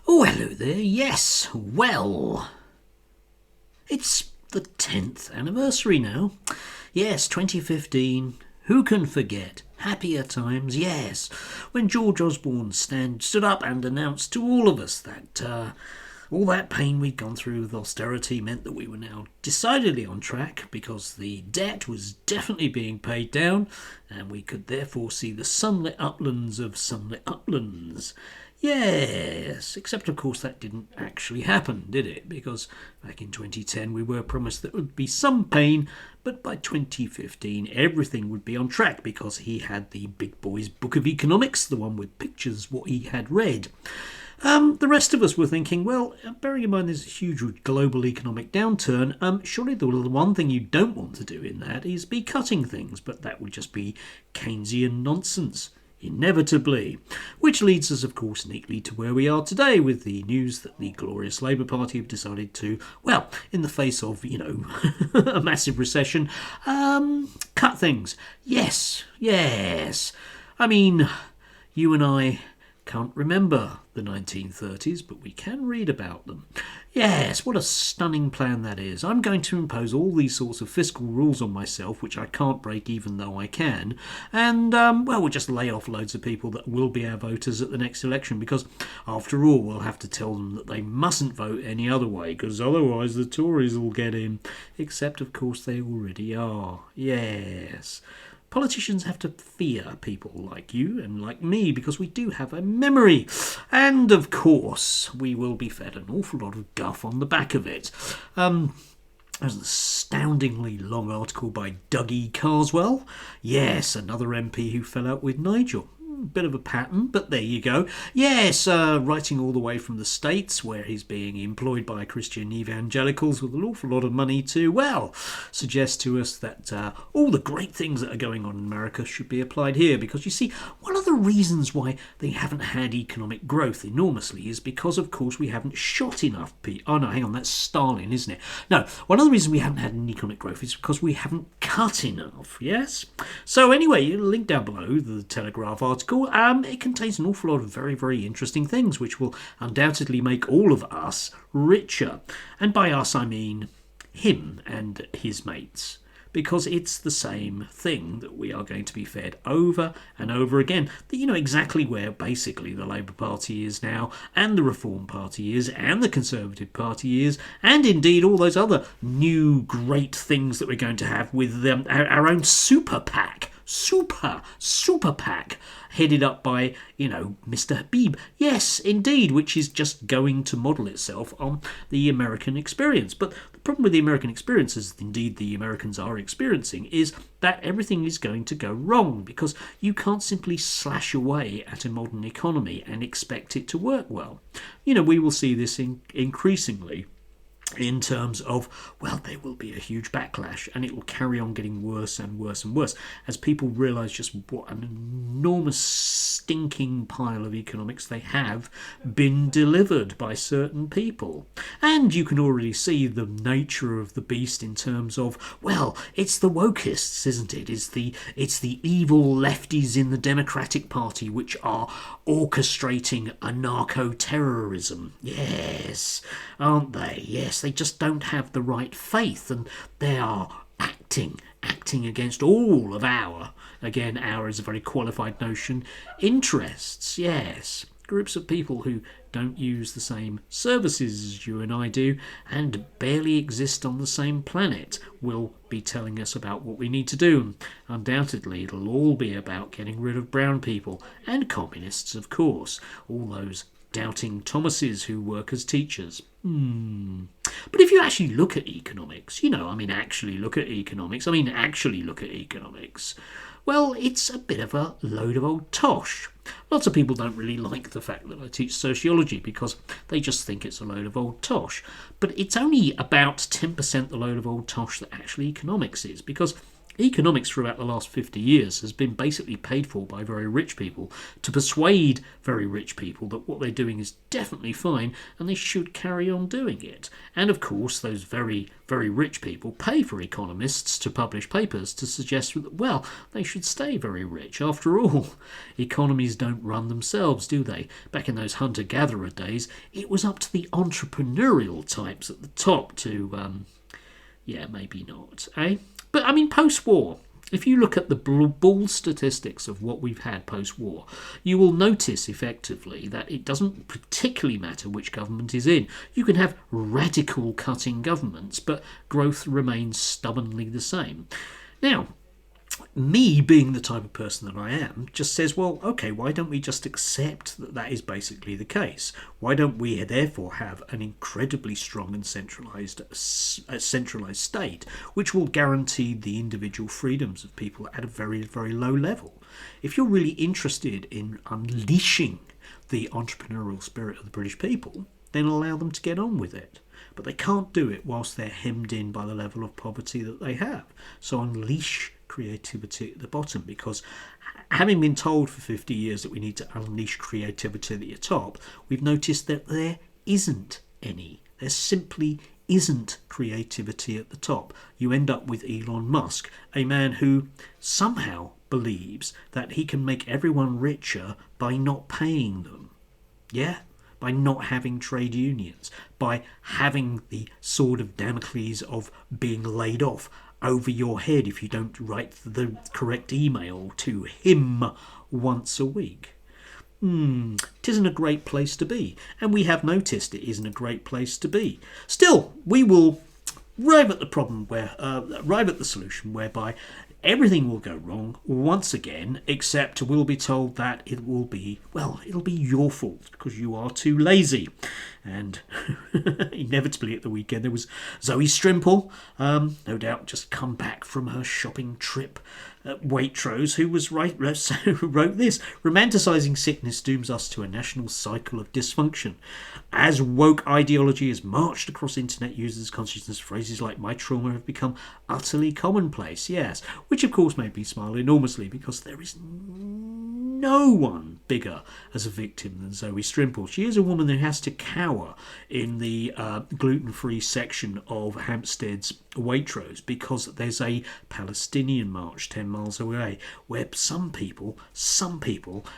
Oh, hello there. Yes, well, it's the 10th anniversary now. Yes, 2015. Who can forget? Happier times, yes. When George Osborne stood up and announced to all of us that all that pain we'd gone through with austerity meant that we were now decidedly on track because the debt was definitely being paid down and we could therefore see the sunlit uplands of sunlit uplands. Yes, except of course that didn't actually happen, did it? Because back in 2010 we were promised that there would be some pain, but by 2015 everything would be on track because he had the big boy's book of economics, the one with pictures what he had read. The rest of us were thinking, well, bearing in mind there's a huge global economic downturn, surely the one thing you don't want to do in that is be cutting things, but that would just be Keynesian nonsense. Inevitably. Which leads us, of course, neatly to where we are today with the news that the glorious Labour Party have decided to, well, in the face of, a massive recession, cut things. Yes. I mean, you and I can't remember the 1930s, but we can read about them. Yes, what a stunning plan that is. I'm going to impose all these sorts of fiscal rules on myself, which I can't break even though I can. And, we'll just lay off loads of people that will be our voters at the next election, because after all, we'll have to tell them that they mustn't vote any other way, because otherwise the Tories will get in. Except, of course, they already are. Yes. Politicians have to fear people like you and like me because we do have a memory. And, of course, we will be fed an awful lot of guff on the back of it. There's an astoundingly long article by Dougie Carswell. Yes, another MP who fell out with Nigel. Bit of a pattern, but there you go. Yes, writing all the way from the States, where he's being employed by Christian evangelicals with an awful lot of money to, well, suggest to us that all the great things that are going on in America should be applied here. Because you see, one of the reasons why they haven't had economic growth enormously is because, of course, we haven't shot enough people. Oh no, hang on, that's Stalin, isn't it? No, one of the reasons we haven't had an economic growth is because we haven't cut enough, yes? So anyway, link down below the Telegraph article. It contains an awful lot of very, very interesting things which will undoubtedly make all of us richer. And by us, I mean him and his mates. Because it's the same thing that we are going to be fed over and over again. That you know exactly where basically the Labour Party is now, and the Reform Party is, and the Conservative Party is, and indeed all those other new great things that we're going to have with our own super PAC. Super PAC, headed up by, Mr. Habib. Yes, indeed, which is just going to model itself on the American experience. But the problem with the American experience, as indeed the Americans are experiencing, is that everything is going to go wrong because you can't simply slash away at a modern economy and expect it to work well. We will see this increasingly in terms of, well, there will be a huge backlash and it will carry on getting worse and worse and worse as people realise just what an enormous stinking pile of economics they have been delivered by certain people. And you can already see the nature of the beast in terms of, well, it's the wokists, isn't it? It's the evil lefties in the Democratic Party which are orchestrating anarcho-terrorism. Yes, aren't they? Yes, they just don't have the right faith and they are acting against all of our is a very qualified notion, interests, yes. Groups of people who don't use the same services as you and I do and barely exist on the same planet will be telling us about what we need to do. Undoubtedly, it'll all be about getting rid of brown people and communists, of course, all those doubting Thomases who work as teachers. But if you actually look at economics, actually look at economics, well, it's a bit of a load of old tosh. Lots of people don't really like the fact that I teach sociology because they just think it's a load of old tosh. But it's only about 10% the load of old tosh that actually economics is, because Economics throughout the last 50 years has been basically paid for by very rich people to persuade very rich people that what they're doing is definitely fine and they should carry on doing it. And of course, those very, very rich people pay for economists to publish papers to suggest that, well, they should stay very rich. After all, economies don't run themselves, do they? Back in those hunter-gatherer days, it was up to the entrepreneurial types at the top to, yeah, maybe not, eh? But I mean, post-war, if you look at the bald statistics of what we've had post-war, you will notice effectively that it doesn't particularly matter which government is in. You can have radical cutting governments, but growth remains stubbornly the same. Now, me being the type of person that I am just says, well, okay, why don't we just accept that that is basically the case? Why don't we therefore have an incredibly strong and centralised state which will guarantee the individual freedoms of people at a very, very low level? If you're really interested in unleashing the entrepreneurial spirit of the British people, then allow them to get on with it. But they can't do it whilst they're hemmed in by the level of poverty that they have. So unleash creativity at the bottom, because having been told for 50 years that we need to unleash creativity at the top, we've noticed that there isn't any. There simply isn't creativity at the top. You end up with Elon Musk, a man who somehow believes that he can make everyone richer by not paying them. Yeah? By not having trade unions, by having the sword of Damocles of being laid off over your head if you don't write the correct email to him once a week. It isn't a great place to be, and we have noticed it isn't a great place to be. Still, we will arrive at the problem arrive at the solution whereby everything will go wrong once again, except we'll be told that it will be, well, it'll be your fault because you are too lazy. And inevitably at the weekend there was Zoe Strimple, no doubt just come back from her shopping trip at Waitrose, who wrote this: romanticising sickness dooms us to a national cycle of dysfunction. As woke ideology has marched across internet users' consciousness, phrases like "my trauma" have become utterly commonplace. Yes, which of course made me smile enormously, because there is no one bigger as a victim than Zoe Strimple. She is a woman who has to cower in the gluten-free section of Hampstead's Waitrose because there's a Palestinian march 10 miles away where some people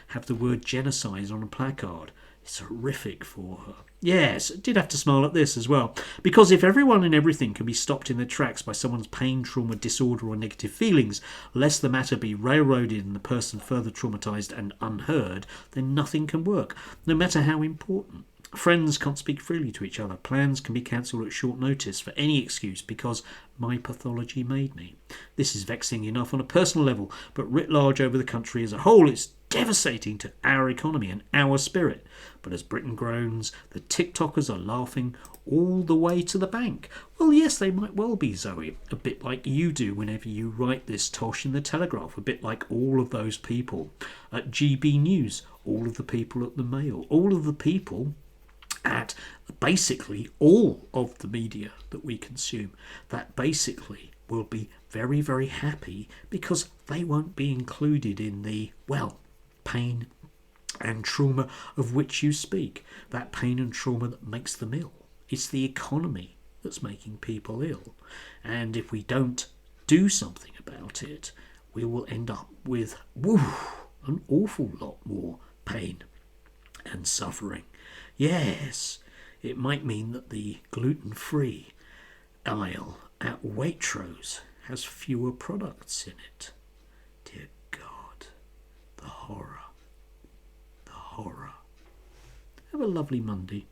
have the word genocide on a placard. It's horrific for her. Yes, I did have to smile at this as well, because if everyone and everything can be stopped in their tracks by someone's pain, trauma, disorder or negative feelings, lest the matter be railroaded and the person further traumatised and unheard, then nothing can work, no matter how important. Friends can't speak freely to each other. Plans can be cancelled at short notice for any excuse because my pathology made me. This is vexing enough on a personal level, but writ large over the country as a whole, it's devastating to our economy and our spirit. But as Britain groans, the TikTokers are laughing all the way to the bank. Well, yes, they might well be, Zoe. A bit like you do whenever you write this tosh in the Telegraph. A bit like all of those people at GB News, all of the people at the Mail, all of the people at basically all of the media that we consume, that basically will be very, very happy because they won't be included in the, well, pain and trauma of which you speak. That pain and trauma that makes them ill. It's the economy that's making people ill. And if we don't do something about it, we will end up with an awful lot more pain and suffering. Yes, it might mean that the gluten-free aisle at Waitrose has fewer products in it. Dear God, the horror. The horror. Have a lovely Monday.